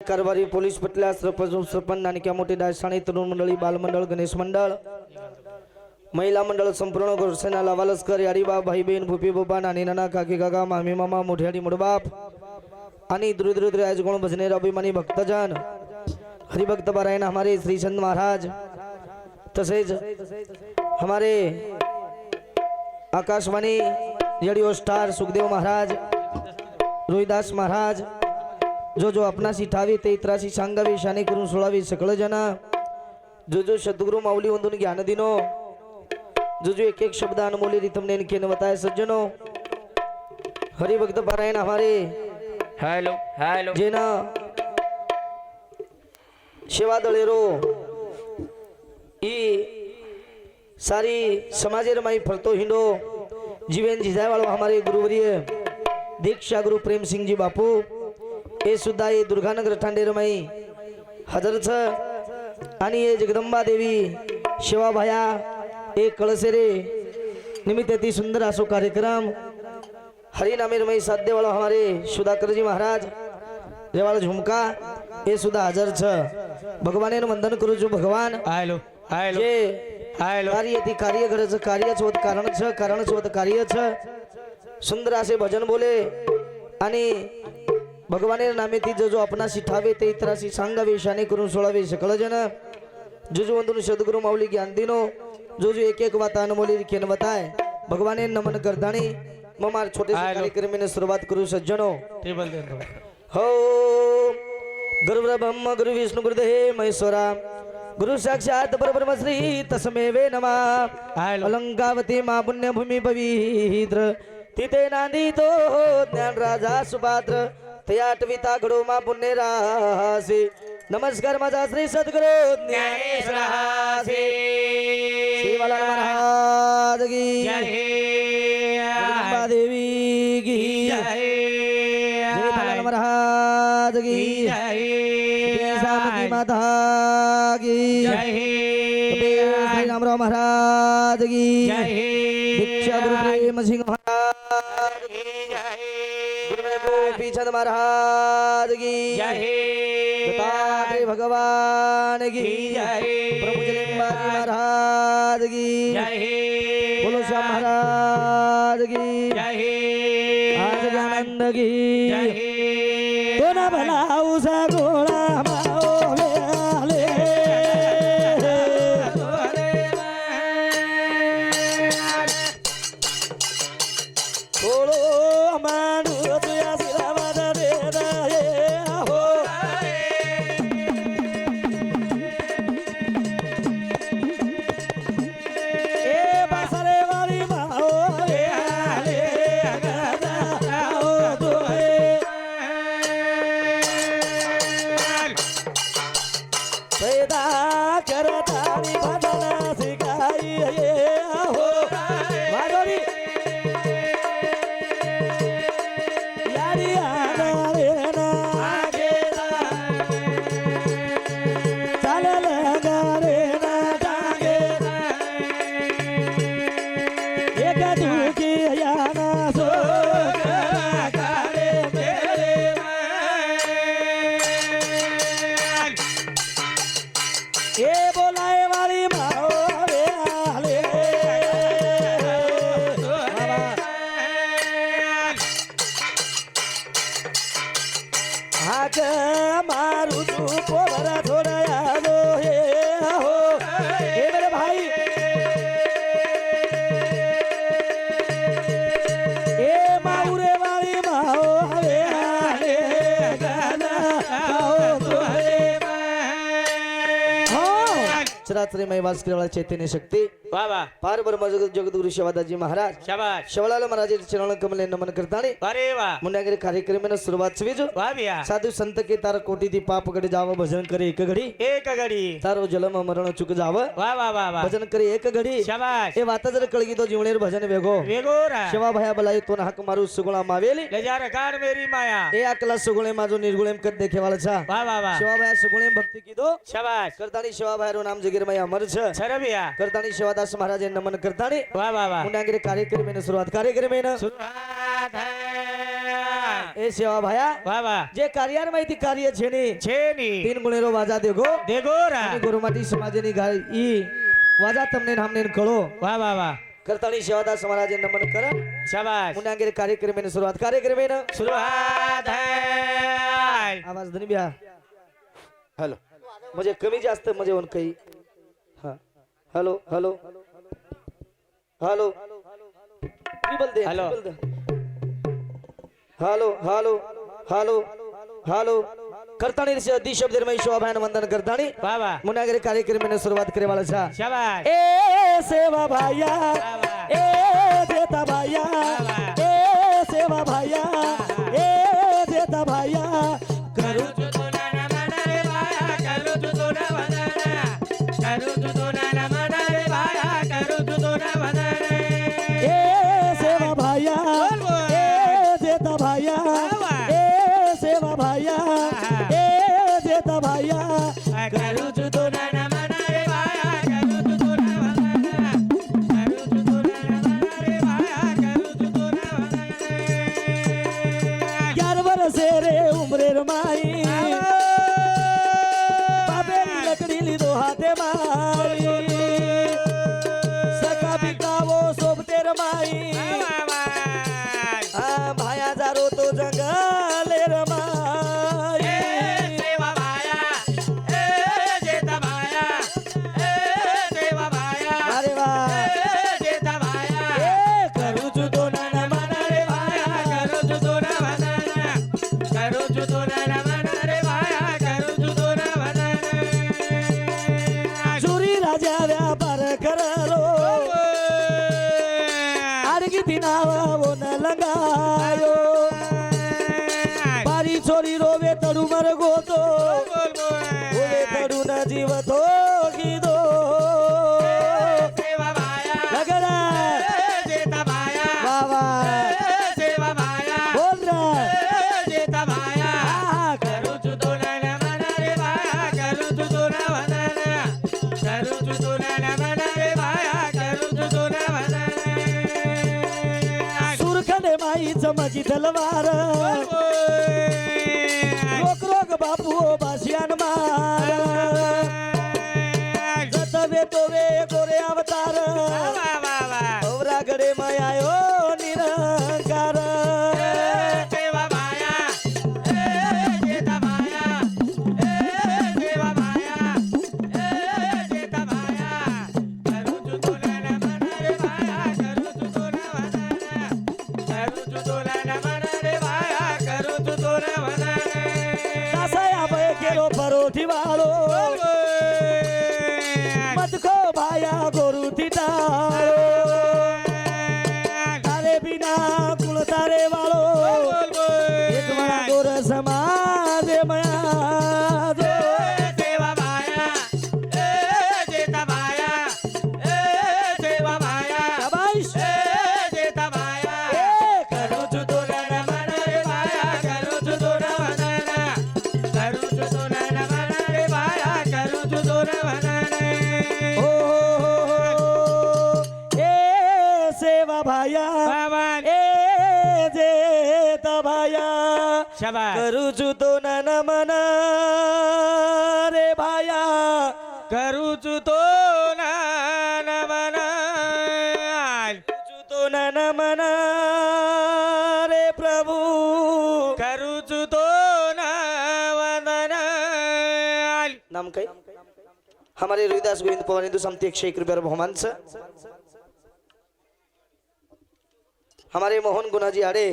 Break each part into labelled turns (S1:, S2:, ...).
S1: कारभारी police पटल्या सरपंच नानिक्या मोठी दासाणी तरुण मंडळी बालमंडळ गणेश मंडळ महिला मंडळ संपूर्ण गोरसेना लावालस्कर याडीबा भाई बहीण भूपी बोबा नानी नाना काकी काका मामी मामा मोठ्याडी मुडबाप आणि दुरुद्रुद्र राजगुण भजनेर अभिमानी भक्तजन हरिभक्त पारायण हमारे श्री चंद महाराज तसेच हमारे आकाशवाणी रेडियो स्टार सुखदेव महाराज रोहिदास महाराज जो जो अपना सिठावी ते इतराशी सांगावी शाने करून सोळावी सकळ जना जो जो सद्गुरु माऊली वंदून ज्ञान दिनो जो जो एक एक शब्द अनमोली रितम ने इनके बताए सज्जनों हरिभक्त पारायण हमारे
S2: हेलो हेलो
S1: जेना सेवा दळेरो ई सारी समाजेर माई फरतो हिंडो जीवन जिजाय वालो हमारे गुरुवर्य दीक्षा गुरु प्रेम सिंह जी बापू ए सुद्धा ये दुर्गानगर ठाणेर माई हजर छ आणि ये जगदंबा देवी सेवा भाया एक कळसेरे निमित्त अति सुंदर आसो कार्यक्रम हरिनामेर मई साध्य वाला हमारे सुधाकर जी महाराज रेवाल झुमका ये सुधा हाजर छ भगवान वंदन करू जो भगवान
S2: हेलो हेलो
S1: जे
S2: हेलो
S1: कार्य ती कार्य गरज कार्य होत कारण होत कार्य छ सुंदर असे भजन बोले आणि भगवाने नामे ती जो अपना सिठावे ते इतराशी सांगावे शाने करून सोळावे सकळ जन जो जो वंदन सद्गुरु माऊली ज्ञान दिनो जो जो एक एक बात अनमोली केन बताए भगवाने नमन करतानी ममार छोटे से कार्यक्रम में शुरुआत करू सज्जनों
S2: टेबल दे
S1: हो गुरु ब्रह्म गुरु विष्णु गुरुदेव महेश्वरा गुरु साक्षात परब्रह्म श्री तस्मै नमः अलंकावती मा पुण्य भूमि पवित्र तिथे नांदी तो ज्ञान राजा सुपात्र तयाटविता घडो मा पुण्य रासी नमस्कार माझा श्री सद्गुरु
S2: ज्ञानेश्वर
S1: श्रीवाला महाराज की
S2: जय
S1: जगदंबा देवी की
S2: जय
S1: जय महाराज की
S2: जय
S1: सामकी माता की
S2: जय
S1: श्री रामराव महाराज की
S2: जय
S1: दीक्षा गुरु प्रेम सिंह महाराज की गुरु गोपी चंद महाराज की
S2: जय
S1: दत्तात्रेय भगवान की
S2: जय
S1: प्रभु जलिंबाजी महाराज की
S2: जय
S1: बोलो श्याम महाराज की
S2: जय
S1: आज ज्ञानंद की
S2: जय
S1: तो ना भला उसा गोळा माओले आले बोलो मानु तुया सिरावाद रे दाये हो ए बसरे वाली माओ रे आले अगदा आओ दोए पैदा करतानी भजना सिखाई हो वाडोरी यारी आना रे ना चालल रे ना टांगे एक दुखी याना सो करे मेरे ए बोलाए वाली माओ रे आले हाक मारू तू पोरा थोड़ा यादो हे हो ए मेरे भाई ए माऊरे वाली माओ रे आले गाना गाओ तोरे चराचरमय वास केवळ चैतन्य शक्ती
S2: वाह वाह
S1: पार ब्रह्म जगद्गुरु शिवादाजी महाराज
S2: शाबाश
S1: शिवलाल महाराज चरण कमले नमन करतानी
S2: अरे वाह
S1: मुंडागिरी कार्यक्रम में शुरुआत छवीजो
S2: वाह भैया
S1: साधु संत के तार कोटी दी पाप गड़े जाव भजन करे एक घड़ी
S2: एक घड़ी
S1: तारो जन्म मरण चुक जाव
S2: वाह वाह वाह वाह
S1: भजन करे एक घड़ी
S2: शाबाश
S1: ए वाता जर कळगी तो जीवनेर भजन वेगो
S2: वेगोरा
S1: शिवा भया बलाई तो हक मारू सुगुणा मावेली
S2: ले जा रकार मेरी माया
S1: ए अकला सुगुणे माजो निर्गुणेम कद देखे वाला छा
S2: वाह वाह वाह
S1: शिवा भया सुगुणेम भक्ति की दो
S2: शाबाश
S1: करतानी शिवा भया रो नाम जगीर मय अमर छ
S2: सर भैया
S1: करतानी शिवादास महाराज नमन करतानी
S2: वाह वाह वाह
S1: मुंडागिरी कार्यक्रम में शुरुआत कार्यक्रम में
S2: शुरुआत है
S1: ए सेवा भाया
S2: वा वा
S1: जे कार्यार माहिती कार्य છે ને
S2: छेनी
S1: तीन गुणेरो वाजा देगो
S2: देगोरा
S1: आणि गुरुमाती समाजની ગાય ઈ વાજા તમને નામને કળો
S2: वा वा वा
S1: કરતાણી સેવાદાસ મહારાજે નમન કર
S2: शाबाश
S1: मुनांगेर कार्यक्रमेने सुरुवात कार्यक्रमेने
S2: सुरुवात है
S1: आवाज धनी ब्या हॅलो म्हणजे कमी जास्त म्हणजे होऊन काही हा हॅलो हॅलो हॅलो ट्रिपल दे
S2: हॅलो.
S1: ट्रिपल दे हॅलो हॅलो हॅलो हॅलो करताणी दी शब्द निर्मय शोभान वंदन करताणी
S2: वा वा
S1: मुनागेर कार्यक्रमेने सुरुवात करे वाला छा
S2: शाबाश
S1: ए सेवा भाया ए देता भाया ए सेवा भाया ए देता भाया करू ए सेवा भाया ए देता भाया ए सेवा भाया ए देता भाया ग्यारह बरस रे उमरे रमाई बाबेरी लकड़ी ली दो हाथे मारी सका बिकावो सोबते रमाई भाया जारो तो जंगल रमाई अरे वाह ए करू जुदो ना मना रे चोरी राजा व्यापार करो आडगी दिनावा वो न लगायो बारी छोरी रोवे तडू मर गोतो ओवे तडू न जीव तो गीदो लगड़ा बाबा बोल रहा हाँ, करू सुरखंडे माई चमकी तलवार रोक रोक बापू ओ बाशियान मार जतवे तोवे गोरे अवतार औरा गडे मायायो निरंकार दासाया बय केलो परोठी वाळो मत खो भाया गोरू तिटाळो तारे बिना कुळ तारे वाळो एक मळा गोर समाज मया जो शाबाश ए करू जुदो ना मना रे हो ए सेवा भाया ए जेता भाया
S2: शाबाश
S1: करू जुदो ना मना रे भाया
S2: करू तो ना मना
S1: जुदो ना मना रे प्रभु
S2: करू तो ना वंदना
S1: नाम काय हमारे रोहिदास गोविंद पवार हिंदू समिति 101 रुपये बहुमान से हमारे मोहन गुनाजी आडे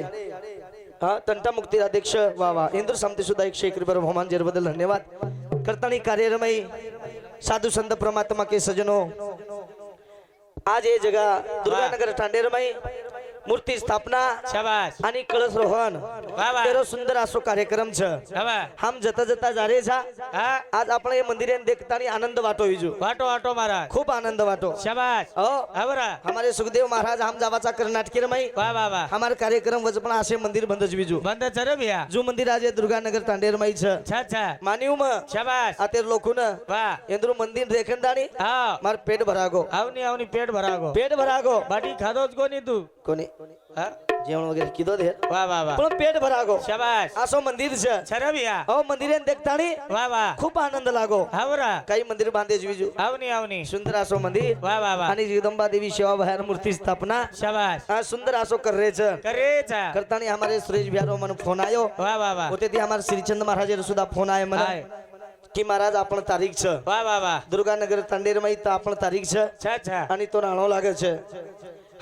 S1: हाँ तंटा मुक्ती अध्यक्ष वा वा हिंदू समिति सुद्धा 101 रुपये बहुमान बदल धन्यवाद करतानी कार्यरमयी साधु संत परमात्मा के सजनों आज ये जगह दुर्गानगर ठाणेरमयी मूर्ती स्थापना
S2: शाबाश
S1: आणि कळस रोहन
S2: वा वा
S1: तेरो सुंदर असो कार्यक्रम छ
S2: शाबाश
S1: हम जता जता जा रे छा
S2: हा
S1: आज आपण हे मंदिर देखतानी आनंद वाटो हिजो
S2: वाटो वाटो महाराज
S1: खूप आनंद वाटो
S2: शाबाश
S1: हो
S2: आवरा
S1: हमारे सुखदेव महाराज हम जावाचा कर्नाटकी रमाई
S2: वा वा वा
S1: हमारे कार्यक्रम वजपण असे मंदिर बंदच बिजू
S2: बंद चर भैया
S1: जो मंदिर आज दुर्गानगर तांडेरमाई छ
S2: छा छा
S1: मानिव म
S2: शाबाश
S1: आते लोकुन
S2: वा
S1: एंद्रु मंदिर देखंदानी
S2: हाँ
S1: मार पेट भरागो
S2: आवनी आवनी पेट भरागो
S1: पेट भरागो
S2: बाटी खादोच कोणी तू
S1: कोणी
S2: हा
S1: જેવણ વગેરે કીધો દે
S2: વાહ વાહ વાહ
S1: પણ પેટ ભરાગો
S2: શાબાશ
S1: આસો મંદિર છે
S2: છરા ભૈયા
S1: હવે મંદિરે દેખતાણી
S2: વાહ વાહ
S1: ખૂબ આનંદ લાગો
S2: આવરા
S1: કઈ મંદિર બાંધે જોઈજો
S2: આવની આવની
S1: સુંદર આસો મંદિર
S2: વાહ વાહ વાહ
S1: અને જગદંबा देवी सेवा भयान मूर्ति स्थापना
S2: શાબાશ
S1: आ सुंदर आसो कर रहे छ
S2: કરે છે
S1: करतानी हमारे सुरेश बिहारो मन फोन आयो
S2: વાહ वाह वाह
S1: होते थी हमारे श्रीचंद महाराज सुधा फोन आए मन
S2: आए.
S1: कि महाराज आपण तारीख छ
S2: વાહ વાહ વાહ
S1: दुर्गानगर तांडेर में तो आपण तारीख छ
S2: છા છા
S1: आणि तो नाणो लागे छ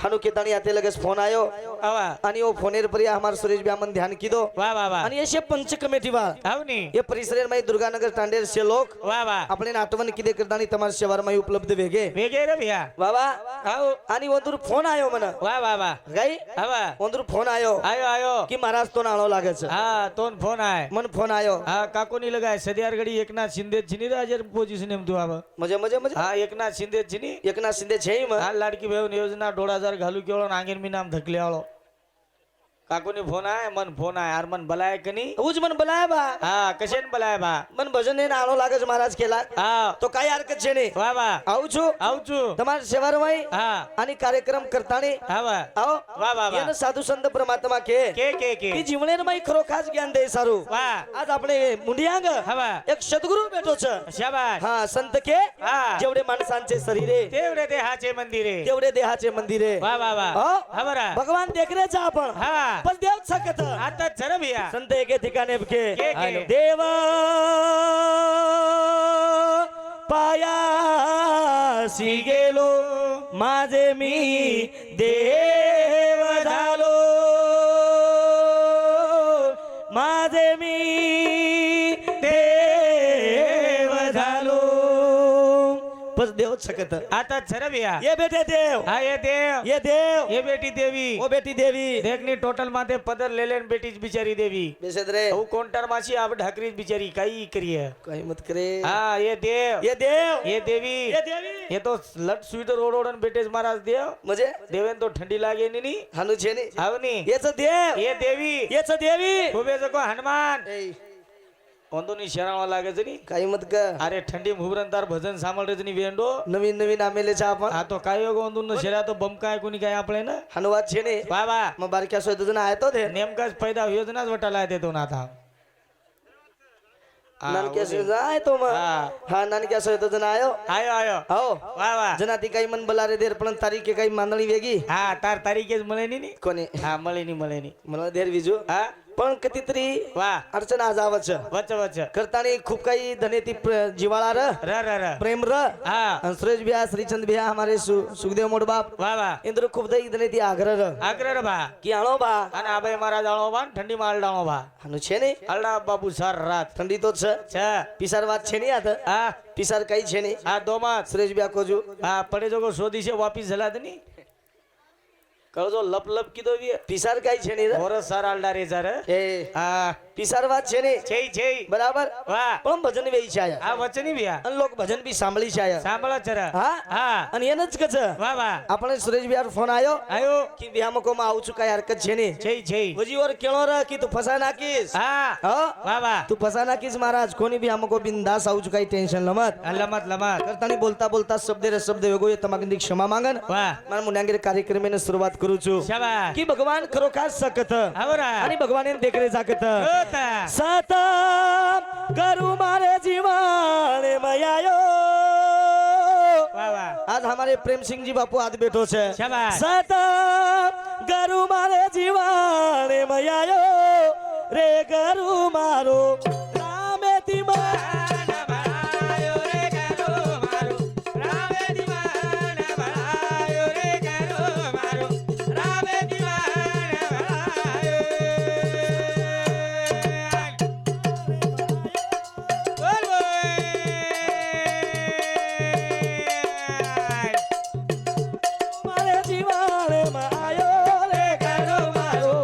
S1: हानु केतानी आते लगेच फोन आयो
S2: આવા
S1: आणि वो फोनेर पर हमारे सुरेश बिहामन ध्यान कीधो
S2: વાહ વાહ વાહ
S1: आणि असे पंच कमिटी वा
S2: આવની
S1: ये परिसर में दुर्गानगर तांडेर से लोग
S2: વાહ वाह
S1: આપણે આટવન કીધે કરતાની તમારા સેવાર માં ઉપલબ્ધ વેગે
S2: વેગે રે ભૈયા
S1: બાબા
S2: આવો
S1: આની વંદુર ફોન આયો મને
S2: વાહ વાહ વાહ
S1: ગઈ
S2: આવા
S1: વંદુર ફોન આયો
S2: આયો આયો
S1: કે મહારાજ તો નાણો લાગે છે
S2: હા તોન ફોન આય
S1: મને ફોન આયો
S2: હા કાકોની લગાય સદિયાર ઘડી એકનાથ શિંદે જીની રાજર પોઝિશન એમ તું આવે
S1: મજે મજે મજે
S2: હા એકનાથ શિંદે જીની
S1: એકના સિંધે છે ઈ
S2: હા લાડકી ભાઈ યોજના 1.5 ઘાલુ કેળો નાંગીન મી નામ ધકલે વાળો કાકોની ફોન આય મન ફોન આય આર મન બલાય કની
S1: ઉજ મને બોલાયા બા
S2: હા કશેન બલાય બા
S1: મને ભજન ને નાણો લાગે છે મહારાજ કેલા
S2: હા
S1: તો કઈ હરકત છે ને
S2: વાહ વાહ
S1: આવું છું
S2: આવું છું
S1: તમારા સેવાર માં
S2: હા
S1: આની કાર્યક્રમ કરતાની
S2: આવા
S1: આવો
S2: વાહ વાહ વાહ
S1: એને સાધુ સંત પરમાત્મા કે
S2: કે
S1: કે જીવણેર માં ખરો ખાસ જ્ઞાન દે સારું
S2: વાહ
S1: આજ આપણે મુંડિयांग
S2: હવા
S1: એક સદગુરુ બેઠો છે
S2: શાબાશ
S1: हा संत के
S2: હા
S1: जेवढे माणसांचे शरीरे
S2: તેવડે તે હાચે મંદિરે
S1: तेवढे देहाचे मंदिरे
S2: વાહ वाह वाह
S1: हो?
S2: हवरा
S1: भगवान देख रे छा आपण
S2: हा
S1: पण देव सकत
S2: आता जरा भैया
S1: संत एके ठिकाणी के
S2: के?
S1: देव पायासी गेलो माझे मी देव झालो माझे मी देव झालो बस देव सकत
S2: आता जरा भैया
S1: ये बेटे देव
S2: हा ये देव
S1: ये देव
S2: ये बेटी देवी
S1: ओ बेटी देवी
S2: देखनी टोटल माथे पदर ले लेन बेटीच बिचारी देवी
S1: बेसद रे
S2: હું કોન્ટર માસી આપ ઢાકરીજ બિચારી કઈ કરીએ
S1: कहीं मत करे
S2: હા ये देव
S1: ये देव
S2: ये देवी
S1: ये देवी
S2: ये तो लट स्वीटर ओडोडन बेटेज महाराज देव
S1: म्हणजे
S2: देवेन तो ठंडी लागे नी
S1: हानु छे ने
S2: आवनी
S1: येच देव
S2: ये देवी
S1: येच देवी
S2: खूबे जको हनुमान
S1: ए
S2: ઓંદોની શરણવા લાગે છે ની
S1: काही मत कर
S2: અરે ઠંડી મુહરન તાર ભજન સાંભળે છે ની વેંડો
S1: नवीन नवीन आमेले छा आपण
S2: આ તો કાયો ઓંદુન નો શેરા તો બમકાય કોની કાય આપણે ને
S1: हनुवाद छे ने
S2: વાહ વાહ
S1: मग बारक्या सोय तुझं आयो तो दे
S2: नेमका फायदा योजनाच वटाला देतो ना आता
S1: नानक्या सोय आय तो मग
S2: हा.
S1: हा नानक्या सोय तुझं आयो
S2: આયો આયો
S1: हो
S2: વાહ વાહ
S1: जनाती काही मन बलारे देर पण तारीख काही मांदणी वेगी
S2: હા તાર તારીખે જ મળે ની
S1: कोणी
S2: હા મળે ની
S1: मला देर विजू
S2: હા
S1: पण कितीतरी
S2: વાહ
S1: अडचण आज आवच
S2: વચ્ચે વચ્ચે
S1: करतानी खूप काही धनेती जिवाळा र
S2: र र र
S1: प्रेम र
S2: હા
S1: आणि सुरेश भैया श्रीचंद भैया हमारे सुखदेव मोठ बाप
S2: વાહ વાહ
S1: इंद्र खूप दई धनेती आग्रह र
S2: આગ્રહ ભા
S1: की आणो बा
S2: અને આ ભાઈ મારા જાણો ભા ઠંડી માં અલડાણો ભા
S1: हानु छे ने
S2: અલડા બાબુ સાર રાત
S1: थंडी तो छ
S2: છે
S1: पिसार વાત છે ની आता
S2: હા
S1: पिसार काही છે ની
S2: આ દોમાત
S1: सुरेश भैया कोजू
S2: હા પડે જો સોદી છે વાપી જલા દની કહો જો લપ લપ કીધો વી
S1: पिसार काही છે ની રે
S2: ઓરસ સાર અલડા રે જાર
S1: એ
S2: હા
S1: पिसार વાત છે ની
S2: છે છે
S1: બરાબર
S2: વાહ
S1: પણ ભજન વેઈ છે આયા
S2: આ વચની ભ્યા
S1: અને લોક ભજન બી સાંભળી છે આયા
S2: સાંભળો જરા
S1: હા
S2: હા
S1: અને એને જ કછ
S2: વાહ વાહ
S1: આપણે સુરેશ ભૈયા ફોન આયો
S2: આયો
S1: की बिहामको માં આવું છું કઈ હરકત છે ની
S2: છે છે
S1: વજી ઓર કેળો ર की तू फसा नाकीस
S2: હા
S1: हो
S2: વાહ વાહ
S1: तू फसा नाकीस महाराज कोणी बी हमको बिंदास आવું છું કઈ ટેન્શન લમત
S2: લમત લમત
S1: કરતાની બોલતા બોલતા શબ્દ રે શબ્દ વેગો એ તમારી ક્ષમા માંગન
S2: વાહ
S1: મારા મુનાંગીર કાર્યક્રમને શરૂઆત કરું છું
S2: શાબાશ
S1: की भगवान खरोखर सकत
S2: આવરા
S1: आणि भगवान देखरे जाकत
S2: હોતા
S1: सत करू मारे जीवन मयायो
S2: વાહ વાહ
S1: आज हमारे प्रेम सिंह जी बापू आज बैठो छे
S2: શાબાશ
S1: सत करू मारे जीवन मयायो रे करू मारो रामे ती मारे जीवन मयायो रे करू मारो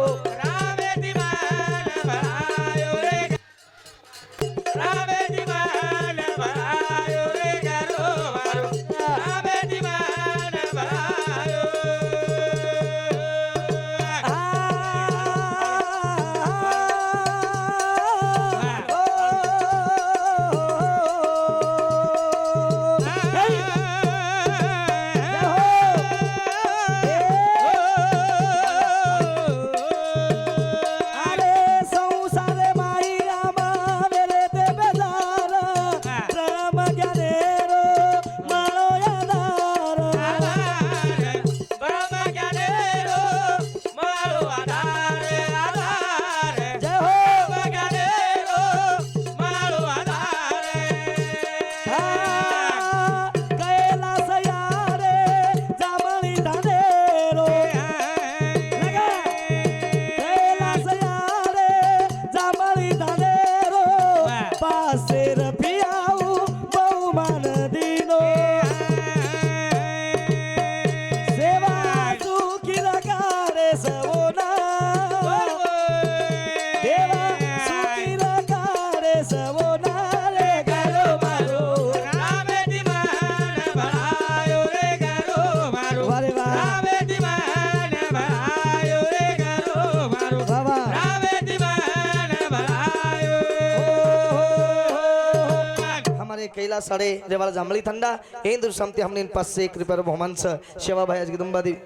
S1: हमारे कैलास साडे रेवाड़ा जांभळी थंडा इंद्र समती हमने पास से एक रुपया बहुमान से सेवा भाई जगदंबा देवी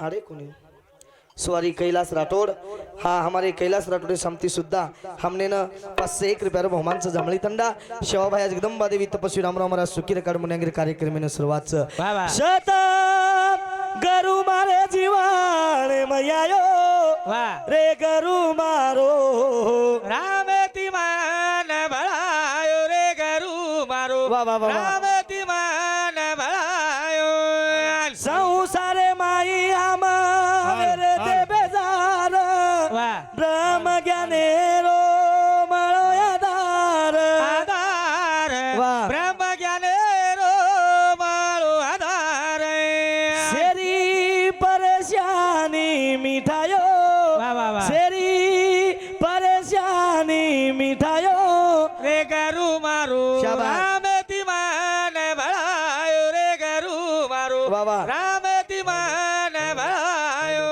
S1: अरे कोणी स्वारी कैलास राठोड हा हमारे कैलास राठोड समती सुद्धा हमने न 501 रुपया बहुमान से जांभळी थंडा सेवा भाई जगदंबा देवी तपस्वी रामराव महाराज सुखी रेकॉर्ड मुन्यांगिरी कार्यक्रम सुरुवात
S2: वाह वाह
S1: शत गरु मारे जीवाण मयायो
S2: वाह
S1: रे गरु मारो
S2: रामे ती मान भळायो रे गरु मारो
S1: वाह, वाह, वाह, वाह.
S2: रामे ती मान भळायो
S1: संसारे माई आमारे ते बेजार
S2: वाह
S1: ब्रह्म ज्ञानेरो मळो आधार
S2: आधार
S1: वाह.
S2: ब्रह्म ज्ञाने रो माळो आधार
S1: शेरी परेशानी मिठायो
S2: वाह वाह वाह
S1: शेरी परेशानी मिठायो
S2: रे गरु मारो
S1: शाबाश.
S2: रामे ती मान भळायो रे गरु मारो
S1: वाह, वाह.
S2: रामे ती मान भळायो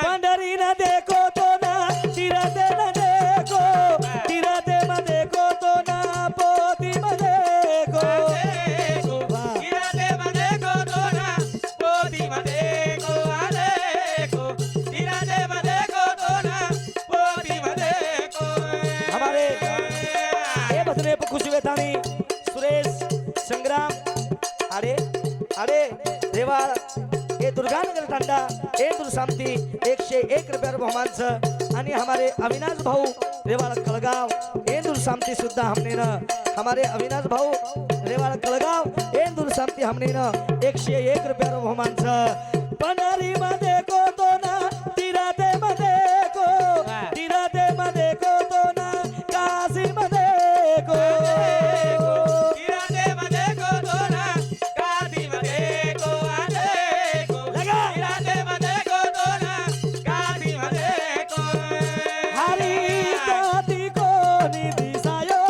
S1: पंढरी न देखो तो ना तिरते न देखो तिरते म देखो तो ना पोती म देखो वाह.
S2: गिराते मध्ये को तोना पोती मध्ये को आले को गिराते मध्ये को तोना पोती मध्ये को
S1: हमारे ए बसने पर खुशी वेतानी सुरेश संग्राम अरे अरे रेवा ए दुर्गानगर तांडा ए दुर्शांती 101 रुपया बहुमान आणि हमारे अविनाश भाऊ रेवाड़ कळगाव ए दुर्शांती सुद्धा हमने न हमारे अविनाश भाऊ रेवाड़ कळगाव ए दुर्शांती हमने न 101 रुपया बहुमान पनारी मध्ये को तो ना तिराते मध्ये को तिराते मध्ये को तो ना काशी मध्ये को
S2: गिराते मध्ये को तोना काती मध्ये को आले को
S1: लगा.
S2: गिराते मध्ये को तोना काती मध्ये को
S1: हरी जाती को निदिसायो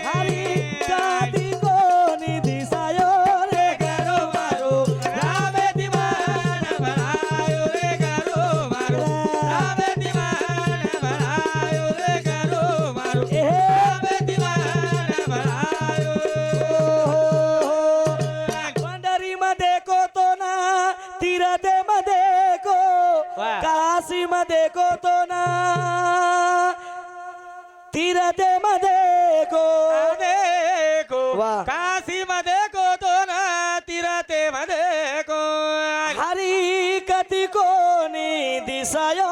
S1: हरी जाती को निदिसायो रे गरो मारो
S2: रामे ती मान भळायो रे गरु मारो रामे ती मान भळायो रे गरु मारो
S1: ए
S2: रामे ती मान भळायो
S1: पंढरी मध्ये को तो ना तिरते मध्ये को
S2: वाह.
S1: काशी मध्ये को तो ना तिरते मध्ये को
S2: देखो
S1: वाह.
S2: काशी मध्ये को तो ना तिरते मध्ये को
S1: हरी कति कोनी दिसायो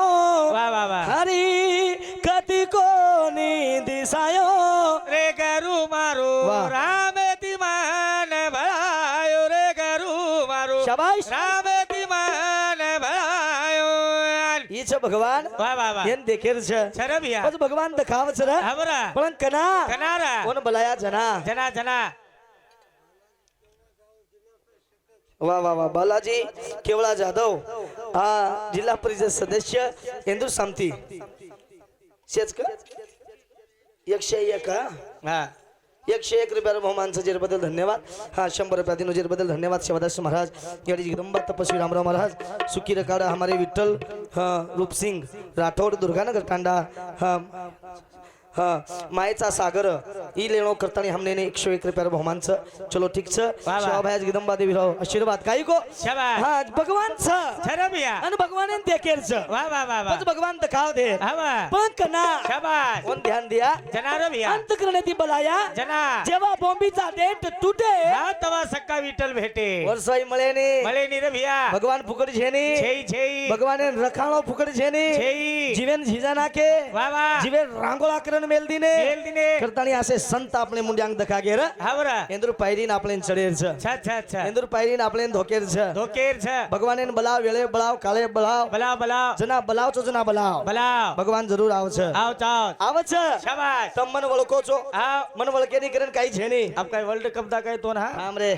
S2: वाह वाह वाह
S1: हरी कति कोनी दिसायो
S2: रे गरु मारो
S1: वाह.
S2: रामे ती मान भळायो रे गरु मारो
S1: शाबाश
S2: रामे ती मान भळायो
S1: ईच भगवान
S2: वाह वाह वाह
S1: येन देखेर छ
S2: शरबिया
S1: बस भगवान दखाव छ रा
S2: हमरा
S1: पण कना
S2: कनारा
S1: कोण बलाया जना
S2: जना जना
S1: वा वा वा बालाजी केवळा जाधव हा जिल्हा परिषद सदस्य इंदूर सामती शेच का 101
S2: हा
S1: 101 रुपया बहुमानचं जेरबद्दल धन्यवाद हा 100 रुपया दिनो जेरबद्दल धन्यवाद शिवदास महाराज याडी जगदंबा तपस्वी रामराव महाराज सुखी रकाड़ा हमारे विठ्ठल रूप सिंह राठौड़ दुर्गानगर टांडा हाँ मायेचा सागर ई लेणो करतानी हमने ने 101 रुपया बहुमान चलो ठीक छ
S2: वाह.
S1: शोभाया जगदंबा देवी राव आशीर्वाद काही को
S2: शाबाश
S1: हाँ भगवान छ
S2: शरबिया
S1: आणि भगवान देखेर छ
S2: वाह वाह वाह
S1: बस
S2: वाह
S1: भगवान दखाव दे
S2: हवा
S1: पण कना
S2: शाबाश
S1: कोण ध्यान दिया
S2: जना रबिया
S1: अंत करण्याची बलाया
S2: जना
S1: जेव्हा बॉम्बीचा डेट तुटे
S2: हा तवा सक्का विठ्ठल भेटे
S1: वर्षाई मळेने
S2: मळे नी रबिया
S1: भगवान फुकट छेनी
S2: छेई छेई
S1: भगवान रखाणो फुकट छेनी
S2: छेई
S1: जीवन झिजा नाके
S2: वाह वाह
S1: जीवन रांगोळा करण मेल दिने
S2: मेल दिने
S1: करतानी असे संत आपले मुंड्यांग दखा गेर
S2: हावरा
S1: इंदुर पायरीन आपले चढेर छ
S2: छा छा छा
S1: इंदुर पायरीन आपले धोकेर छ
S2: धोकेर छ
S1: भगवान बलाव वेळे बलाव काळे बलाव
S2: बलाव बलाव
S1: जना बलाव चो जना बलाव
S2: बलाव
S1: भगवान जरूर आव छ
S2: आओ चाओ
S1: आव छ
S2: शाबाश
S1: तम मन वळको छो
S2: आओ
S1: मन वळकेनी करण काही छेनी
S2: अब काय वर्ल्ड कप दा काय तो ना
S1: આમ રે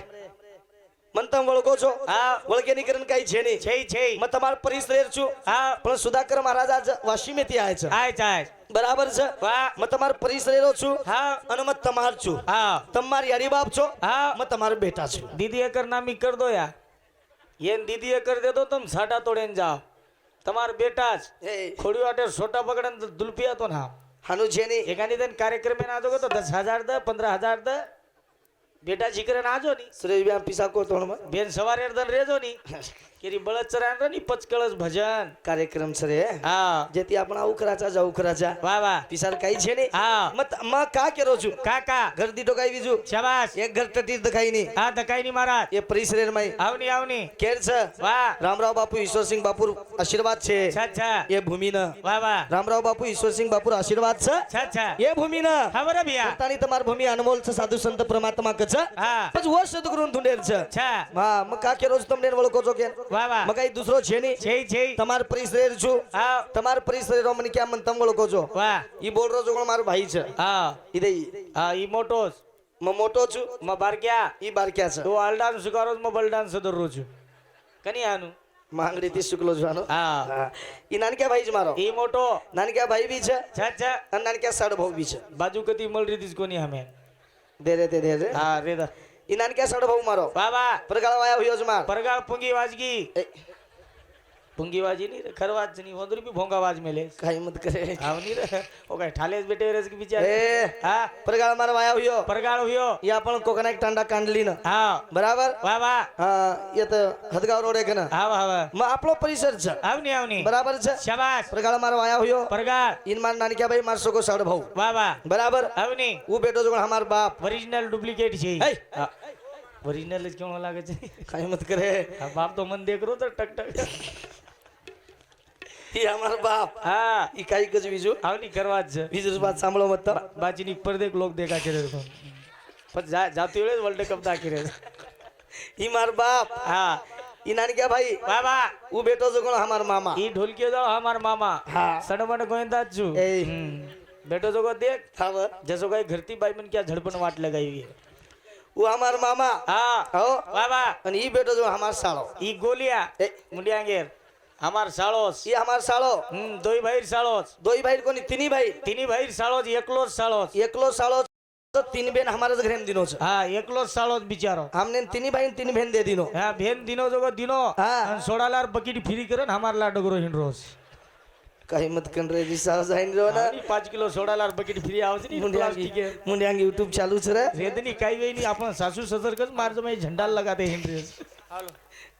S1: મન તમ વળગો છો
S2: હા
S1: વળગે નીકરણ કઈ છે નહીં
S2: છેઈ છેઈ
S1: મત તમાર પરિશ્રેર છું
S2: હા
S1: પણ સુધાકર મહારાજ આજ વાશીમેથી આય છે
S2: આય ચાય
S1: બરાબર છે
S2: વાહ
S1: મત તમાર પરિશ્રેરો છું
S2: હા
S1: અને મત તમાર છું
S2: હા
S1: તમાર યારી બાપ છો
S2: હા
S1: મત તમાર બેટા છું
S2: दीदी कर नामी कर दो या ये दीदी कर दे दो तुम साटा तोड़ेन जाओ તમાર બેટા જ
S1: એ
S2: ખોડી વાટે છોટા પકડે ને દુલપિયા તો ના
S1: हानू जेने
S2: एकाने दिन कार्यक्रम में ना तो 10,000 द 15,000 द बेटा जिकरे ना आजो नी
S1: सुरेश बी पिसा को तोड़ में
S2: बेन सवार दन रेजो नी केरी बळद चरान नी पचकळस भजन
S1: कार्यक्रम सरे
S2: हा
S1: जेती आपण आऊ कराचा जाऊ कराचा
S2: वा वा
S1: पिसार काही छे ने
S2: हा
S1: मत म का केरो छु
S2: काका
S1: घर दीटो काही बीजू
S2: शाबाश
S1: एक घर टटीर दखाई नी
S2: हा दकाई नी महाराज
S1: ये परिसरेर में
S2: आवनी आवनी
S1: केर छ
S2: वा
S1: रामराव बापू ईश्वर सिंह बापूर आशीर्वाद छे
S2: अच्छा अच्छा
S1: ये भूमि न
S2: वा वा
S1: रामराव बापू ईश्वर सिंह बापूर आशीर्वाद छ
S2: अच्छा अच्छा
S1: ये भूमि न
S2: हा बरं बिया
S1: तानी तमार भूमि अनमोल छ साधू संत परमात्मा कच
S2: हा
S1: पछ वो सद्गुरुन धुंडेर छ
S2: अच्छा
S1: हा मग का केरो तमने वळको जो के
S2: वा वा
S1: मग काही दुसरो छे नी
S2: छे छे
S1: તમાર પરિસર છું
S2: હા
S1: તમાર પરિસર મને ક્યાં મન તમ ઓળખો છો
S2: વા
S1: ઈ બોલ રહ્યો છો મારો ભાઈ છે
S2: હા
S1: ઈ દઈ
S2: હા ઈ મોટોસ
S1: મ મોટો છું
S2: म बारक्या
S1: ઈ બાર ક્યાં છે
S2: तो आलडान सुकारोज म बलडान सदरोज कनी आनु
S1: માંગડી થી શુક્લો જવાનો
S2: हा
S1: ઈ નાનક્યા ભાઈ છે મારો
S2: ઈ મોટો
S1: નાનક્યા ભાઈ બી છે
S2: अच्छा अच्छा
S1: અને નાનક્યા સાડ ભાऊ બી છે
S2: बाजू कती मल रीतीस कोणी हमें
S1: દે રે
S2: हा रेदा
S1: ઈ નાનક્યા સાડ ભાऊ મારો
S2: बाबा
S1: પરગાળા આયા હોયો જ માર
S2: परगाळ पुंगी वाजगी
S1: એ,
S2: पुंगी वाजी नहीं रे खरवाज नहीं वंदर भी भोंगा वाज मेले
S1: કાઈ મત કરે
S2: आवनी रे ओ काय ठालेस बेटे रेस के बिचार
S1: એ
S2: हा
S1: પરગાળા મારો આયા હોયો
S2: परगाळ हुयो
S1: ઈ આપણ કોકના એક ટાંડા કાંડલી ન
S2: हा
S1: બરાબર
S2: वा वा
S1: હા ઈ તો હદગાવ રોડ એક ન
S2: हा वा वा
S1: મ આપણો પરિસર છે
S2: आवनी आवनी
S1: બરાબર છે
S2: शाबाश
S1: પરગાળા મારો આયા હોયો
S2: परगाळ
S1: इन मार नानक्या भाई मार सको साड भाऊ
S2: वा वा
S1: बराबर
S2: आवनी
S1: वो बेटो जो हमार बाप
S2: ओरिजिनल डुप्लीकेट छे
S1: हे!
S2: ओरिजिनल क्यों लागे छे
S1: काई मत करे
S2: आ बाप तो मन देख रो तो टक टक
S1: ये हमार बाप
S2: हाँ
S1: ई काई कज बीजू
S2: आवनी करवा छे
S1: बीजू बात सांभळो मत तो.
S2: बाचीनी पर्दे लोग देखा करे तो पण जाती वेळेस वर्ल्ड कप दाखी रे
S1: ई मार बाप
S2: हाँ
S1: ई नानक्या भाई
S2: बाबा
S1: वो बेटो जो हमार मामा
S2: ई ढोलकी जाओ हमार मामा
S1: हाँ
S2: सडमण गोविंदा छु
S1: ए
S2: बेटो जो देख
S1: थाव
S2: जसो काही घरती बाई मन क्या झडपण वाट लगाई है
S1: वो हमार मामा
S2: हाँ
S1: हो
S2: बाबा
S1: आणि ई बेटो जो हमार साळो
S2: ई गोलिया
S1: ए
S2: मुंडियांगेर हमार साळोस
S1: ई हमार साळो
S2: दोई भाई साळोस
S1: दोई भाई कोणी तिनी भाई
S2: तिनी भाई साळोस एकलोच साळोस
S1: एकलो साळो तो तीन बेन हमारे घरेम दिनो छ
S2: हा एकलोच साळोस बिचारो
S1: हमने तिनी भाई तीन बहन दे दिनो
S2: हा भेन दिनो जोगो दिनो
S1: हाँ.
S2: आणि सोडालार बकीट फिरी करन हमार लाडगरो हिंडरोस
S1: काही मत कन रे दिसा जाईन रो ना
S2: 5 किलो सोडालार बकीट फिरी आवज नी प्लास्टिक है
S1: मुंड्यांग YouTube चालू छ रे
S2: रेदनी काही वेई नी आपण सासू ससरकच मारजो मै झंडा लगाते हिंडरेस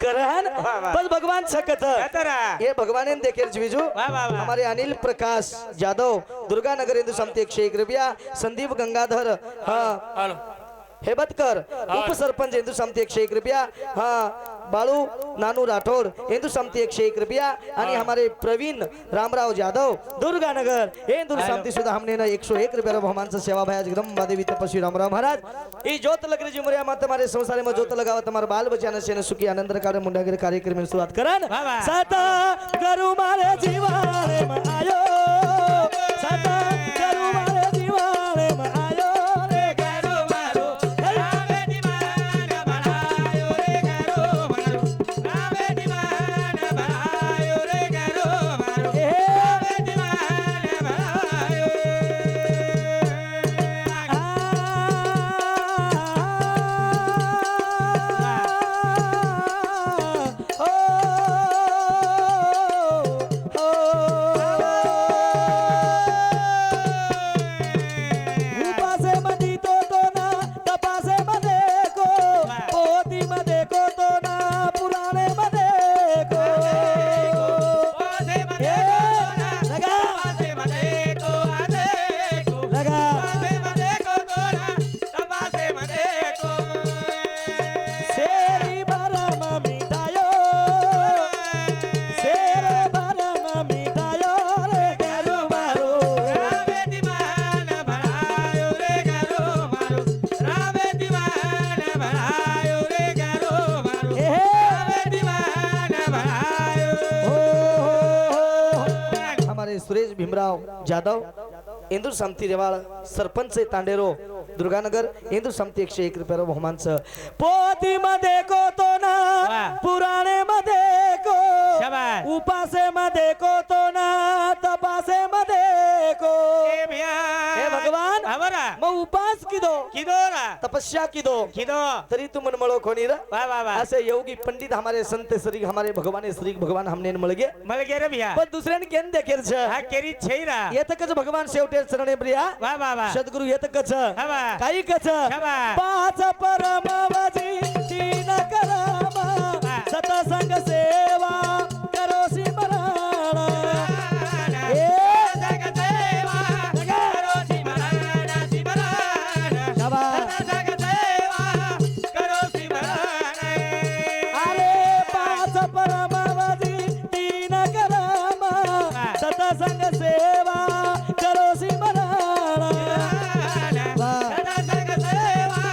S1: करहन
S2: वाह, वाह.
S1: बस भगवान सकत
S2: यातरा
S1: ये भगवान ने देखे जीजू
S2: वाह वाह वाह
S1: हमारे अनिल प्रकाश जादव दुर्गा नगर हिंदू समिति 101 रुपया संदीप गंगाधर हाँ
S2: हेलो
S1: हेबतकर उप सरपंच हिंदू समिति 101 रुपया हाँ बाळू नानू राठौड़ हिंदू समिति 101 रुपया आणि हमारे प्रवीण रामराव जाधव दुर्गा नगर हिंदू समिति सुद्धा हमने ना 101 रुपया बहुमान से सेवा भया जगदम्बा देवी तपस्वी रामराव महाराज ई ज्योत लगरी जुमरिया मत तुम्हारे संसार में ज्योत लगावा तुम्हारे बाल बच्चा न सेन सुखी आनंद कार्य मुंडागिरी कार्यक्रम में शुरुआत करन
S2: वाह, वाह.
S1: साता गरु मारे जीवारे में आयो साता गरु मारे जीवारे में आयो रे
S2: करो मारो रावे दीवाना बनायो रे करो मारो रावे दीवाना बनायो रे करो मारो रावे दीवाना बनायो पासे मते को ना पासे मते को आदे को पासे मते को ना पासे मते को रावे दीवाना बनायो रे करो मारो रावे दीवाना बनायो रे करो मारो रावे दीवाना बनायो
S1: हमारे सुरेश भीमराव जाधव इंदूर समिति रेवाड़ सरपंच से तांडेरो दुर्गानगर हिंदू समिति 101 रुपया बहुमान पोती मध्ये को तो ना
S2: वाह.
S1: पुराणे मध्ये को
S2: शाबाश.
S1: उपासे मध्ये को तो ना तपासे मध्ये को
S2: ए भैया
S1: हे भगवान
S2: हवा रा
S1: मग उपास किदो
S2: किदो रा
S1: तपस्या किदो
S2: किदो
S1: तरी तू मन मळो कोणी रे
S2: वाह वाह वाह
S1: ऐसे योगी पंडित हमारे संत श्री हमारे भगवान श्री भगवान हमने मळ गे
S2: मल गे रे भैया
S1: पण दुसऱ्याने केन देखेर छ
S2: हा केरी छैरा
S1: येतकच भगवान शेवटे चरणे प्रिया
S2: वाह वाह वाह
S1: सद्गुरु येतकच
S2: हवा
S1: काही कच
S2: हवा
S1: पाच परमवजी तीन करामा सतसंग सेवा करो सिमरण ए
S2: जग सेवा करो सिमरण सिमरण
S1: शबा
S2: जग सेवा करो सिमरण
S1: अरे पाच परमवजी तीन करामा सतसंग सेवा करो सिमरण
S2: जग सेवा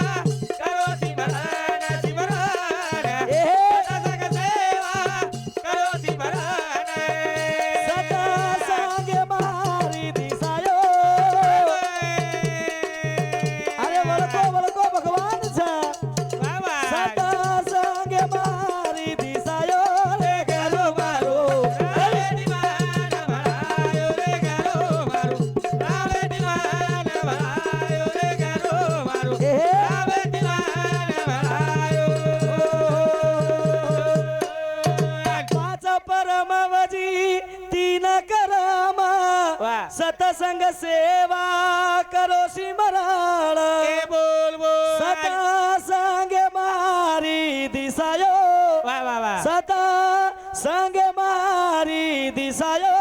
S2: करो सिमरण सिमरण
S1: ए
S2: जग सेवा करो सिमरण
S1: सतसंग मारी दिसायो अरे वळको भगवान छ
S2: वाह वाह
S1: सतसंग मारी दिसायो रे गरो मारो
S2: रावे दीवान भरायो रे गरो मारू रावे दीवान भरायो रे गरो मारू
S1: ए
S2: रावे दीवान भरायो
S1: पाच परमवजी तीन करामा
S2: वाह
S1: सतसंग सेवा करो सिमरण
S2: ए बोल बोल
S1: सतसंग मारी दिसायो
S2: वाह वाह वाह
S1: सतसंग मारी दिसायो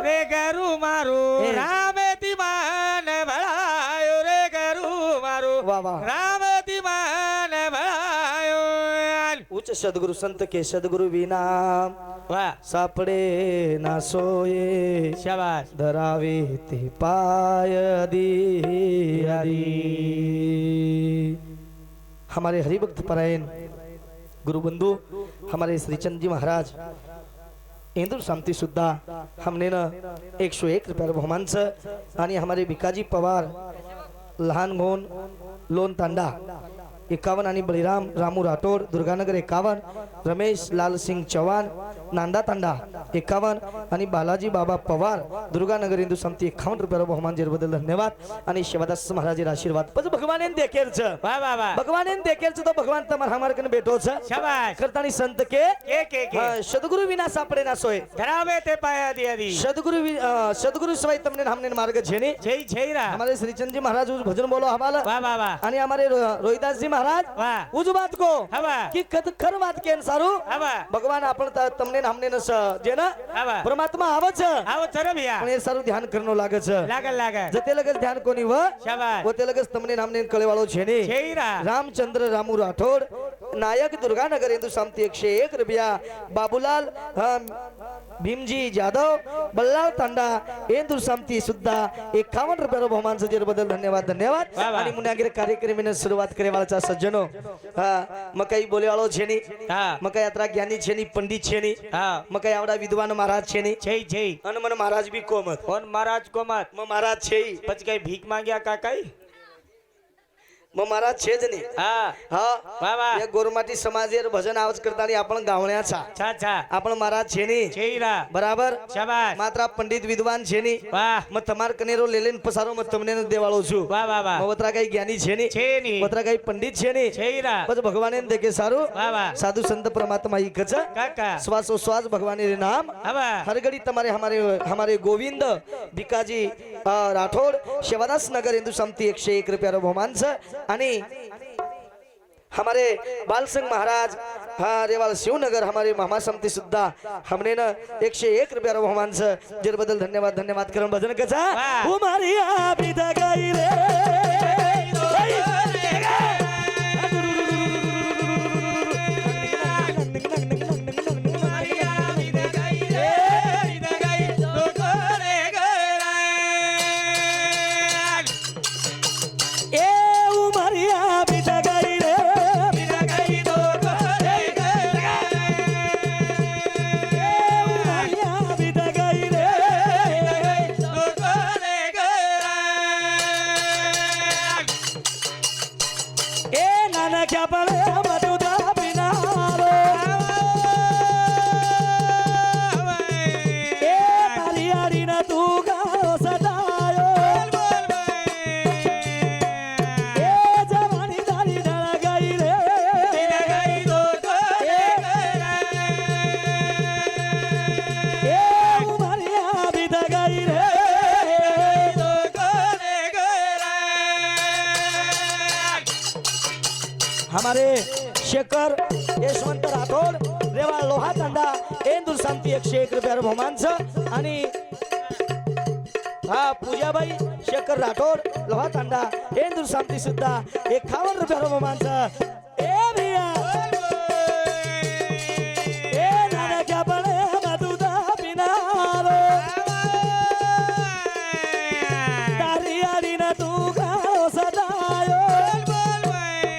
S2: रे गरू मारू
S1: ए.
S2: रावे दीवान भरायो रे गरू मारू
S1: वाह वाह
S2: राम दीवान भरायो
S1: उच्च सद्गुरु संत के सद्गुरु विना
S2: वाह
S1: सापडे ना सोये
S2: शाबाश
S1: धरावे ते पाय दी हमारे हरिभक्त परायण गुरु बंधु हमारे श्रीचंद जी महाराज इंदूर शांती सुद्धा हमने न 101 रुपया बहुमानचं आणि हमारे भिकाजी पवार लहान मोहन लोन तांडा 51 आणि बळीराम रामू राठोड दुर्गानगर 51 रमेश लाल सिंग चव्हाण नांदा तांडा 51 आणि बालाजी बाबा पवार दुर्गानगर हिंदू समिती 51 रुपया बहुमान बदल धन्यवाद आणि शिवदास महाराज आशीर्वाद पज भगवान देखेल छ
S2: वाह वाह वाह
S1: भगवान देखेल छ तो भगवान तमार हमार कन बेठो छ
S2: शाबाश
S1: करतानी संत के
S2: के
S1: सद्गुरु विना सापडे ना सोय
S2: धरावे ते पाया दिया दी
S1: सद्गुरु शिवाय तमने हमने मार्ग छेनी
S2: जय जय रा
S1: हमारे श्रीचंद जी महाराज उस भजन बोलो हमारा
S2: वाह वाह वाह
S1: आणि हमारे रोहिदास जी महाराज
S2: वाह
S1: उस बात को
S2: हवा
S1: की खर बात के अनुसारू
S2: हवा
S1: भगवान आपण तमने हमने न जे ना
S2: हवा
S1: परमात्मा आवच
S2: आओ चलो भैया
S1: पण हे सारू ध्यान करनो लागच
S2: लागल लागल
S1: जते लगच ध्यान कोणी व
S2: शाबाश
S1: व ते लगच तमने हमने कळेवाळो छेनी
S2: जय रा
S1: रामचंद्र रामू राठोड नायक दुर्गानगर हिंदू समिती 101 रुपया बाबूलाल भीमजी जाधव बल्लाळ तांडा हिंदू समिती सुद्धा 51 रुपया बहुमानचं जे बदल धन्यवाद धन्यवाद
S2: वाह, वाह.
S1: आणि मुन्यागिर कार्यक्रमीने सुरुवात करेवाळचा सज्जनो मग काही बोलेवाळो छेनी
S2: हाँ
S1: मग काही यात्रा ज्ञानी छेनी पंडित छेनी
S2: हाँ
S1: मग काही आवडा विद्वान महाराज छेनी
S2: जय जय
S1: अन मन महाराज भी कोमत
S2: कौन महाराज को मत
S1: मग महाराज छेई
S2: पच कहीं भीख मांग्या का कहीं
S1: मग महाराज छेज ने
S2: हाँ
S1: हा
S2: वाह वाह
S1: या गोरमाटी समाजेर भजन आवाज करताना आपण गावण्याचा
S2: अच्छा अच्छा
S1: आपण महाराज छेनी
S2: जय रा
S1: बराबर
S2: शाबाश
S1: मात्रा पंडित विद्वान छेनी
S2: वाह
S1: मग तमार कनेरो लेलेन पसारो मग तमने देवाळो छु
S2: वाह वाह वाह
S1: मग वत्रा काही ज्ञानी छेनी
S2: छेनी
S1: वत्रा काही पंडित छेनी
S2: जय रा
S1: बस भगवाने देखे सारू
S2: वाह वाह
S1: साधु संत परमात्मा ही कच
S2: काका
S1: श्वासोश्वास भगवाने रे नाम
S2: हवा
S1: हर घड़ी तुम्हारे हमारे हमारे गोविंद भिकाजी राठोड शिवदास नगर हिंदू समिती 101 रुपया बहुमान छ आणि हमारे बाल संघ महाराज रेवाल शिवनगर हमारे मामा समिति सुद्धा हमने न 101 रुपया बहुमान छ जर बदल धन्यवाद धन्यवाद करम भजन कचा
S2: वाह.
S1: हमारी आबिदा गई रे ए उमरी आबिदा गई रे आबिदा गई रे ए नाना क्या पड़े मधुदा बिनारो ए तारी आड़ी ना तू गाओ सदायो हमारे शेखर यशवंत राठोड रेवा लोहा तांडा इंदूर शांती 101 रुपया बहुमानचं आणि हा पूजाबाई शेखर राठोड लोहा तांडा इंदूर शांती सुद्धा 51 रुपया बहुमानचं ए भैया ए नाना क्या बने मधुदा पिनारो तारी आरी ना तू गाओ सदायो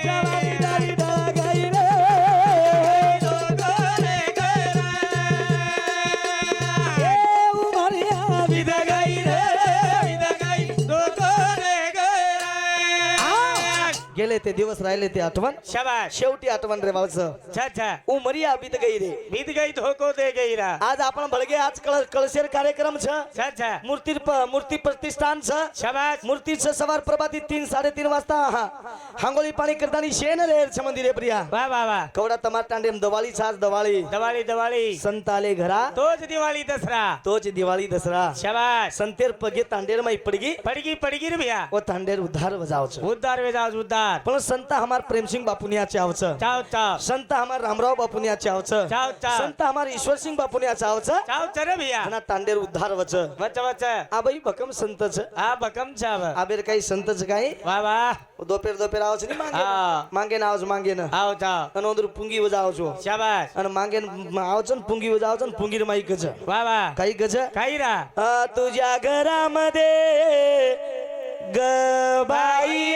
S1: जवानी दारी डा गई रे ए उमरिया विदा गई रे गेले ते दिवस राहिले ते आठवण
S2: शाबाश
S1: शेवटी आठवण रे भाऊचं
S2: छा छा
S1: उमरिया बीत गई रे
S2: बीत गई धोको दे गई रा
S1: आज आपण भळगे आज कळशेर कार्यक्रम छ
S2: छा छा
S1: मूर्ती प्रतिष्ठान छ
S2: शाबाश
S1: मूर्तीचं सवार प्रभाती 3-3:30 वाजता हांगोळी पाणी करतानी शेन रे मंदिर प्रिया
S2: वा वा वा
S1: कवडा टमाट टांडेम दिवाळी छास दिवाळी
S2: दिवाळी दिवाळी
S1: संत आले घरा
S2: तोच दिवाळी दसरा
S1: तोच दिवाळी दसरा
S2: शाबाश
S1: संतेर पगे तांडेर माई पडगी
S2: पडगी रे भैया
S1: व तांडेर उद्धार वजावच
S2: उद्धार वेजाज उद्धार
S1: पण संत हमार प्रेमसिंह बापुनिया चावच
S2: चाव चाव
S1: संत हमार रामराव बापुनिया चावच
S2: चाव चाव
S1: संत हमार ईश्वर सिंह बापुनिया चावच
S2: चाव चरे भैया
S1: आणि तांडेर उद्धार वच
S2: वच वच
S1: आबाई भकम संतच
S2: आ बकम चाव
S1: आबेर काही संतच काही
S2: वा वा
S1: दोपेर आवच नाही मांगे
S2: हा.
S1: मांगे ना आवच मांगे ना
S2: आव चाव
S1: आणि ओंदर पुंगी वजावचो
S2: शाबाश
S1: आणि मांगे आवच पुंगी वजावच पुंगीर माई गज
S2: वा वा
S1: काही गज
S2: काही रा
S1: तुझ्या घरामध्ये गबाई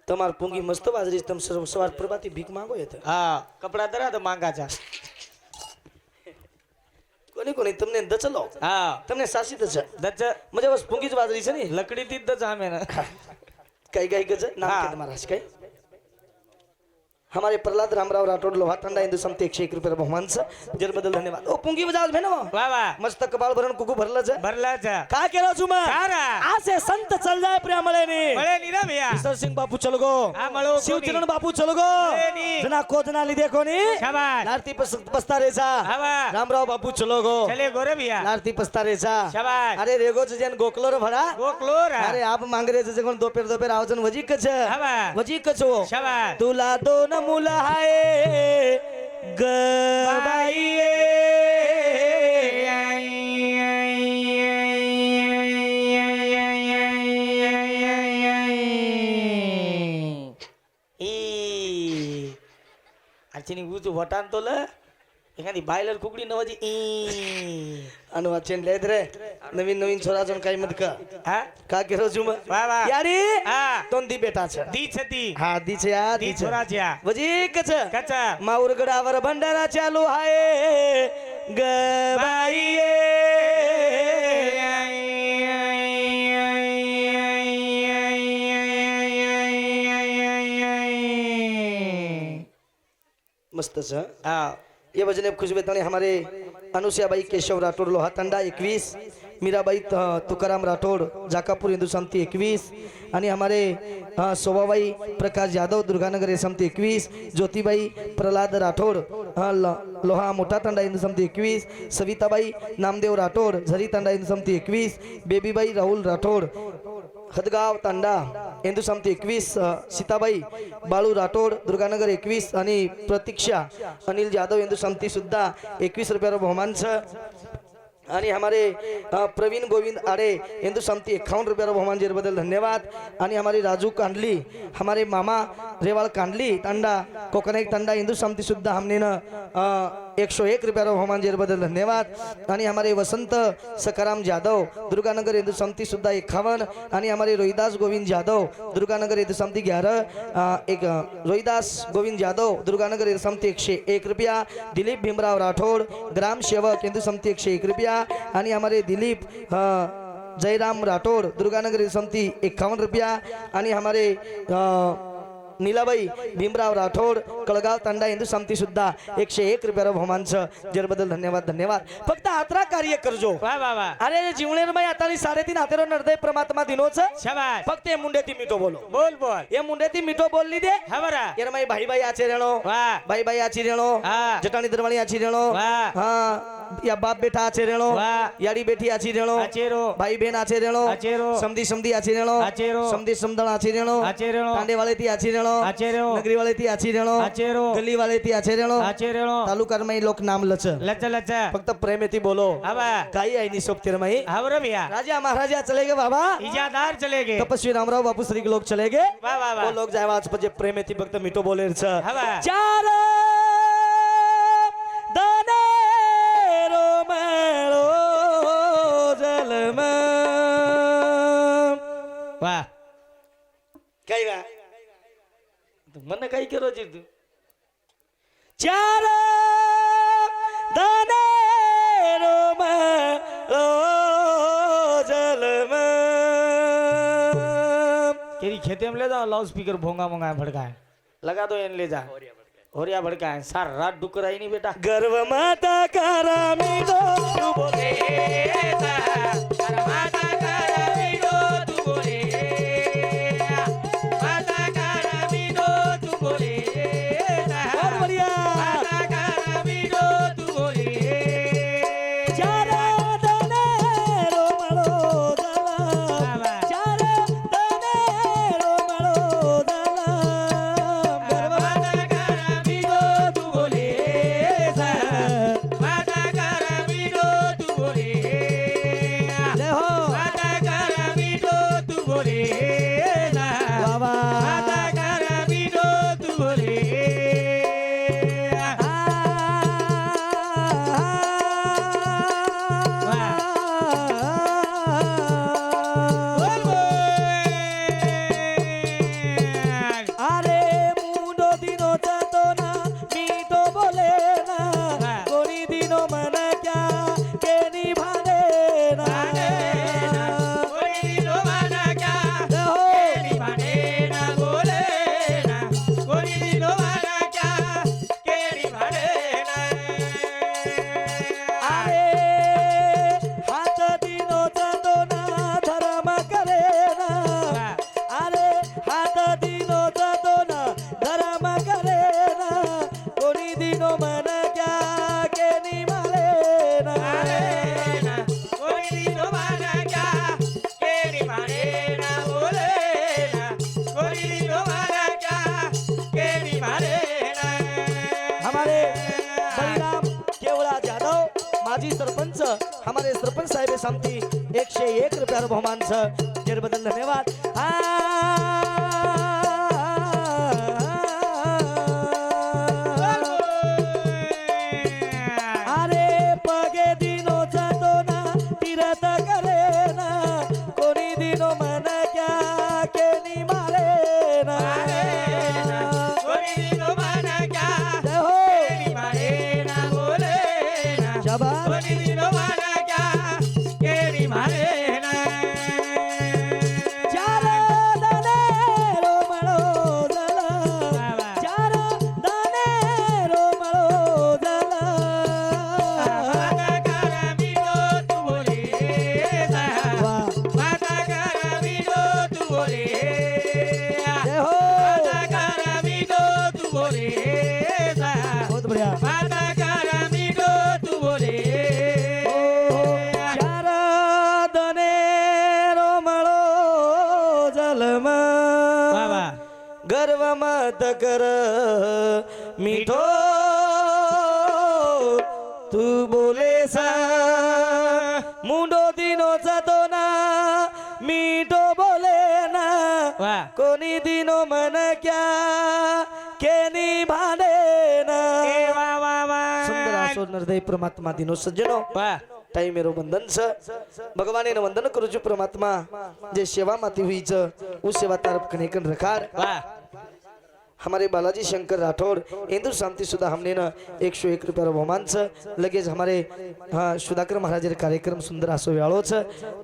S1: તમાર પુંગી મસ્ત બાજરી તમ સવાર પ્રભાતી ભીખ માંગો येत
S2: हा कपडा दरा तो मांगाचा
S1: कोणी कोणी તમને દચલો
S2: हा
S1: તમને શાસિત છે
S2: दच
S1: म्हणजे बस पुंगीच बाजरी છે ને
S2: लकडी ती दच आमे ना
S1: काही काही गज नाम
S2: हाँ.
S1: के महाराज काही हमारे प्रहलाद रामराव राठौड़ लोहा ठंडा हिंदू समते 101 रुपये बहुमान से जर बदल धन्यवाद ओ पुंगी बजाव भेन
S2: वा वा
S1: मस्त कपाळ भरण कुकू भरलं छ
S2: भरला जा
S1: का केलं छु मग
S2: का रा
S1: आसे संत चल जाय प्रेमळे नी
S2: बळे नी रे भैया
S1: ईश्वर सिंह बापू चल गो
S2: आ मळो
S1: शिवचरण बापू चल गो
S2: बळे नी.
S1: जना कोजना ली देखो नी
S2: शाबाश
S1: लारती पस्तारेचा
S2: हवा
S1: रामराव बापू चलो गो
S2: चले गोरे भैया
S1: लारती पस्तारेचा
S2: शाबाश
S1: अरे रेगोच जन गोकलोर भरा
S2: गोकलो रा
S1: अरे आप मांगरेच जगण दोपेर आवजन वजी कच
S2: हवा
S1: वजी कच हो
S2: शाबाश
S1: तुला दोन मुलं हाय गबाई
S2: आजची उच वटान तोल एखादी बायलर कुकडी नवाजी
S1: आणि वाचन लेत रे नवीन छोराजन काही मत
S2: हा
S1: का केरो जुम
S2: वा वा
S1: यारी
S2: हा
S1: तोन दी बेटा छ
S2: दी छती
S1: हा दी छ या
S2: दी छोराच्या
S1: वजी कच
S2: कचा
S1: माऊर गडावर भंडारा चालू आहे गबाई मस्त छ
S2: हा
S1: ये भजन खुशबेतानी हमारे अनुसुयाबाई केशव राठौड़ लोहा तांडा 21 मीराबाई तुकाराम राठौड़ जाकापुर हिंदू समती 21 आणि हमारे शोभाबाई प्रकाश यादव दुर्गानगर समती 21 ज्योतिबाई प्रहलाद राठौड़ लोहा मोठा तांडा हिंदू समती 21 सविताबाई नामदेव राठौड़ झरी तांडा हिंदू समती 21 बेबीबाई राहुल राठौड़ हदगाव तांडा हिंदू समती 21 सीताबाई बाळू राठौड़ दुर्गानगर 21 आणि प्रतीक्षा अनिल जाधव हिंदू समती सुद्धा 21 रुपया बहुमान छ आणि हमारे प्रवीण गोविंद आड़े हिंदू समती 51 रुपया बहुमान जेर बदल धन्यवाद आणि हमारे राजू कांडली हमारे मामा रेवाल कांडली तांडा कोकनेक तांडा हिंदू समती सुद्धा हमने न 101 रुपया बहुमान जेर बदल धन्यवाद आणि हमारे वसंत सकाराम जाधव दुर्गानगर हिंदू समती सुद्धा 51 आणि हमारे रोहिदास गोविंद जाधव दुर्गानगर हिंदू समती 11 एक रोहिदास गोविंद जाधव दुर्गानगर हिंदू समती 101 रुपया दिलीप भीमराव राठौड़ ग्राम सेवक हिंदू समती 101 रुपया आणि हमारे दिलीप जयराम राठौड़ दुर्गानगर समती 51 रुपया आणि हमारे नीलाबाई भीमराव राठोड कळगाव तांडा हिंदू समिती सुद्धा 101 रुपयाला बहुमान छ ज्याबद्दल धन्यवाद धन्यवाद फक्त आत्रा कार्य करजो
S2: वा वा वा
S1: अरे जीवनेर मै आता 3.5 हातेरो नर्दय परमात्मा दिनोच
S2: शाबाश
S1: फक्त ये मुंडे ती मिठो बोलो
S2: बोल बोल
S1: ये मुंडे ती मिठो बोलली दे
S2: हवरा
S1: यार मै भाई भाई आचे रेणो
S2: वाह
S1: भाई भाई आची रेणो
S2: हाँ।
S1: जटानी दरवाणी आची रेणो
S2: वाह।
S1: हाँ या बाप बेटा आचे रेणो
S2: वाह।
S1: याडी बेटी आची रेणो
S2: आचेरो
S1: भाई बहन आचे रेणो
S2: आचेरो
S1: समधी समधी आची रेणो
S2: आचेरो
S1: समधी समदण आची रेणो
S2: आचेरो
S1: कांडे वाले ती आची रेणो
S2: आचेरो
S1: नगरी वाले ती आची रेणो
S2: आचेरो
S1: गली वाले ती आचे रेणो
S2: आचेरो
S1: तालुका मै लोक नाम लच
S2: लच लच
S1: फक्त प्रेम येती बोलो
S2: हवा
S1: काही आहे नि सोबतीर मै
S2: हवरा भैया
S1: राजा महाराजा चले गए बाबा
S2: इजादार चले गए
S1: तपस्वी रामराव बापू श्री के लोग चले गए
S2: वाह वाह
S1: वो
S2: वाह
S1: लोग जाय वाच पजे प्रेम येती फक्त मिठो बोलेर छ
S2: हवा
S1: चार दाने रोमळो जलम
S2: वाह
S1: काही वा मन काही करो जी तू चार दाने रोमळो जलम
S2: तेरी खेते में ले जाओ लाउड स्पीकर भोंगा मोंगा भड़काए लगा दो इन ले जा होरिया भड़काए सार रात डुकर आई नहीं बेटा
S1: गर्व माता कारा मी दो तू बोले
S2: माता कारा मीडो तू बोले माता कारा मीडो तू बोले
S1: बहुत बढ़िया
S2: माता कारा मीडो तू बोले
S1: चार दाने रोमळो जलम चार दाने रोमळो जलम गर्व
S2: माता कारा मीडो तू बोले माता कारा मीडो तू बोले
S1: जय हो
S2: माता कारा मीडो तू बोले
S1: बाबा
S2: माता कारा मीडो तू बोले बोल बोल
S1: अरे मुंडो दिनो जातो ना मी तो बोले ना कोणी दिनो मन क्या केनी भाने ना
S2: कोई दिनो माना क्या
S1: जय हो
S2: केली भाने ना बोले ना कोई दिनो माना क्या केली भाने ना
S1: अरे हात दिनो जातो ना धर्म करे ना अरे हात दिनो जातो ना धर्म करे ना कोणी दिनो मन क्या केनी मारे ना
S2: कोई दिनो माना क्या केली भाने ना बोले ना कोई दिनो माना क्या केली भाने ना
S1: हमारे बलिराम केवळा जाधव माजी सरपंच हमारे सरपंच साहेब समिति 101 रुपया बहुमान छ बदल धन्यवाद अरे पगे दिनो जातो ना तीरथ करे ना कोणी दिनो मन क्या केनी मारे ना
S2: कोई दिनो माना क्या
S1: जय हो
S2: केली भाने ना बोले ना
S1: शाबाश
S2: कोई दिनो माना क्या केली भाने ना
S1: चार दाने रोमळो जलम चार दाने रोमळो जलम
S2: माता कारा मीडो तू बोले
S1: वाह
S2: माता कारा मीडो तू बोले
S1: जय हो
S2: माता कारा मीडो तू बोले
S1: बहुत बढ़िया
S2: माता कारा मीडो तू बोले
S1: चार दाने रोमळो जलम
S2: बाबा
S1: गर्व मत कर मिठो तू बोले सा मुंडो दिनो जातो ना मिठो बोले ना
S2: वाह
S1: कोणी दिनो मन क्या केनी भाने ना
S2: ए वाह वाह वाह
S1: सुंदर आसो निर्दय परमात्मा दिनो सज्जनो
S2: वाह
S1: टाइम मेरो वंदन छ भगवाने वंदन करू छु परमात्मा जे सेवा माती हुई छ उ सेवा तरफ कनेकन रखार
S2: वाह
S1: हमारे बालाजी शंकर राठौड़ इंदुर शांति सुधा हमने ना 101 रुपया बहुमान छ लगेच हमारे हाँ सुधाकर महाराज कार्यक्रम सुंदर आसो व्याळो छ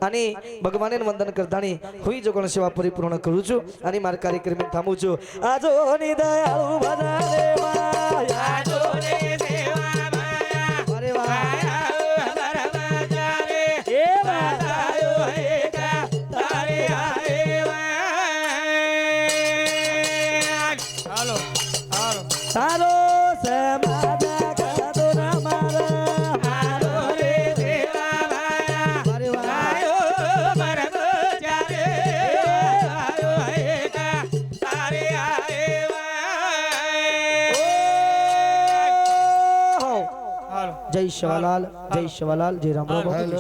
S1: आणि भगवाने वंदन करतानी हुई जो कोण सेवा परिपूर्ण करू छु आणि मार कार्यक्रम थांबू छु आजो नि दयाळू भजाले माया
S2: आजो रे देवा माया
S1: अरे वाह
S2: माया हमारा बाजा रे
S1: ए वाह
S2: बतायो है का तारे आए हालो हालो
S1: सारो समाजा कादो ना मारा
S2: आजो रे देवा माया
S1: अरे वाह
S2: आयो हमारा बाजा रे आयो है का तारे आए
S1: ओ
S2: हालो
S1: जय शिवालाल जय राम राम
S3: हेलो